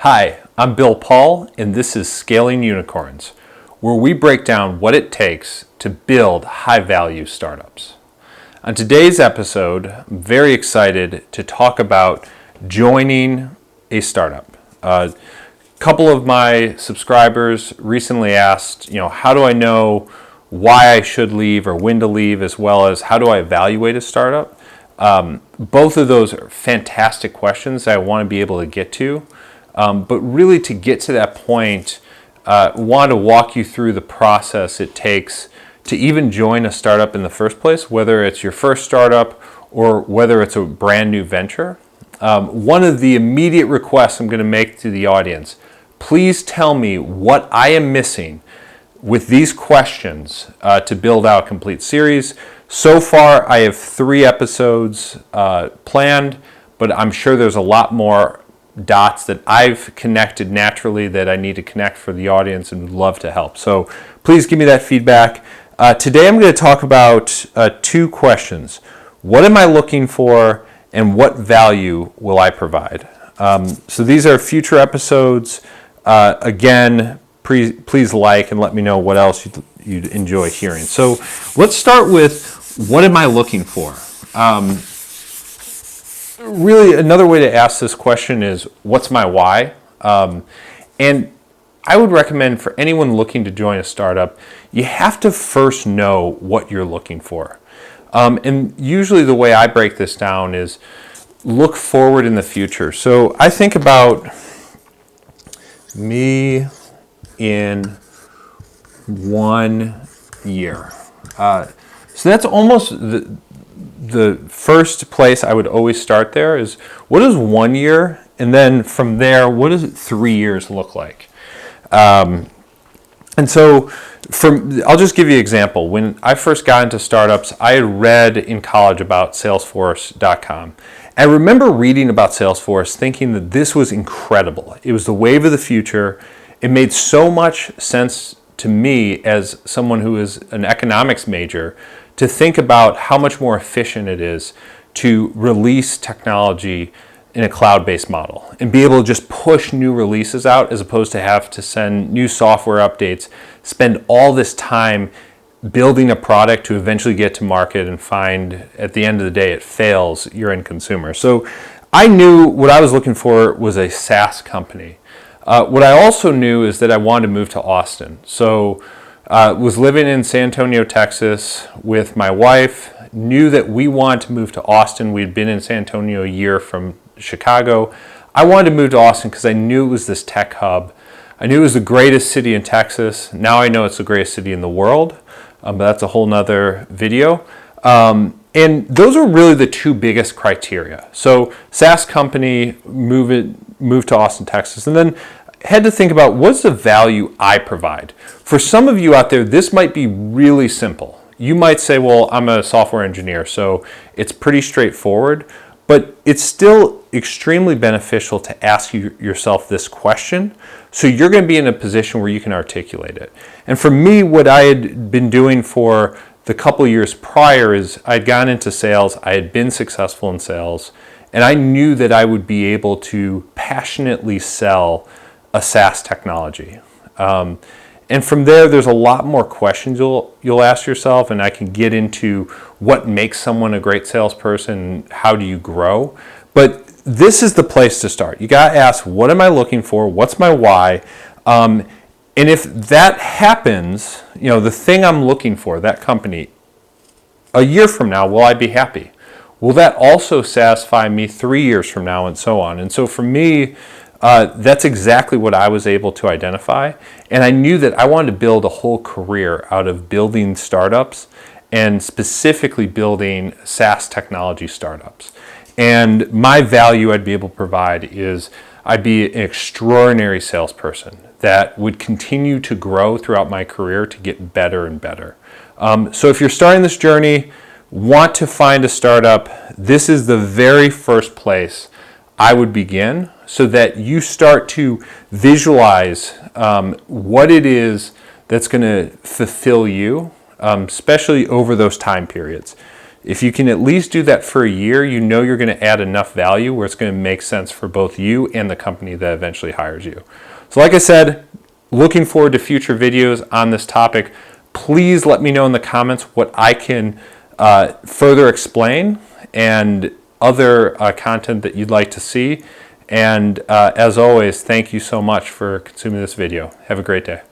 Hi, I'm Bill Paul, and this is Scaling Unicorns, where we break down what it takes to build high-value startups. On today's episode, I'm very excited to talk about joining a startup. A couple of my subscribers recently asked, how do I know why I should leave or when to leave, as well as how do I evaluate a startup? Both of those are fantastic questions that I want to be able to get to. But really to get to that point, want to walk you through the process it takes to even join a startup in the first place, whether it's your first startup or whether it's a brand new venture. One of the immediate requests I'm going to make to the audience, please tell me what I am missing with these questions to build out a complete series. So far, I have 3 episodes planned, but I'm sure there's a lot more dots that I've connected naturally that I need to connect for the audience and would love to help. So please give me that feedback. Today I'm going to talk about 2 questions. What am I looking for and what value will I provide? So these are future episodes. Again, please like and let me know what else you'd enjoy hearing. So let's start with what am I looking for? Really, another way to ask this question is, what's my why? And I would recommend for anyone looking to join a startup, you have to first know what you're looking for. And usually the way I break this down is look forward in the future. So I think about me in 1 year. So that's almost the first place I would always start there is what is 1 year? And then from there, what does 3 years look like? And so I'll just give you an example. When I first got into startups, I had read in college about Salesforce.com. I remember reading about Salesforce thinking that this was incredible. It was the wave of the future. It made so much sense to me as someone who is an economics major to think about how much more efficient it is to release technology in a cloud-based model and be able to just push new releases out as opposed to have to send new software updates, spend all this time building a product to eventually get to market and find at the end of the day it fails your end consumer. So I knew what I was looking for was a SaaS company. What I also knew is that I wanted to move to Austin. So was living in San Antonio, Texas with my wife, knew that we wanted to move to Austin. We'd been in San Antonio a year from Chicago. I wanted to move to Austin because I knew it was this tech hub. I knew it was the greatest city in Texas. Now I know it's the greatest city in the world, but that's a whole nother video. And those are really the 2 biggest criteria. So SaaS company, move to Austin, Texas, and then had to think about what's the value I provide. For some of you out there, this might be really simple. You might say, well, I'm a software engineer, so it's pretty straightforward, but it's still extremely beneficial to ask yourself this question, so you're going to be in a position where you can articulate it. And for me, what I had been doing for the couple of years prior is I'd gone into sales, I had been successful in sales, and I knew that I would be able to passionately sell a SaaS technology. And from there's a lot more questions you'll ask yourself, and I can get into what makes someone a great salesperson and how do you grow. But this is the place to start. You got to ask, what am I looking for? What's my why? And if that happens, the thing I'm looking for, that company, a year from now, will I be happy? Will that also satisfy me 3 years from now, and so on? And so for me, that's exactly what I was able to identify. And I knew that I wanted to build a whole career out of building startups and specifically building SaaS technology startups. And my value I'd be able to provide is I'd be an extraordinary salesperson that would continue to grow throughout my career to get better and better. So if you're starting this journey, want to find a startup, this is the very first place I would begin so that you start to visualize what it is that's going to fulfill you, especially over those time periods. If you can at least do that for a year, you know you're going to add enough value where it's going to make sense for both you and the company that eventually hires you. So like I said, looking forward to future videos on this topic. Please let me know in the comments what I can further explain and other content that you'd like to see. And as always, thank you so much for consuming this video. Have a great day.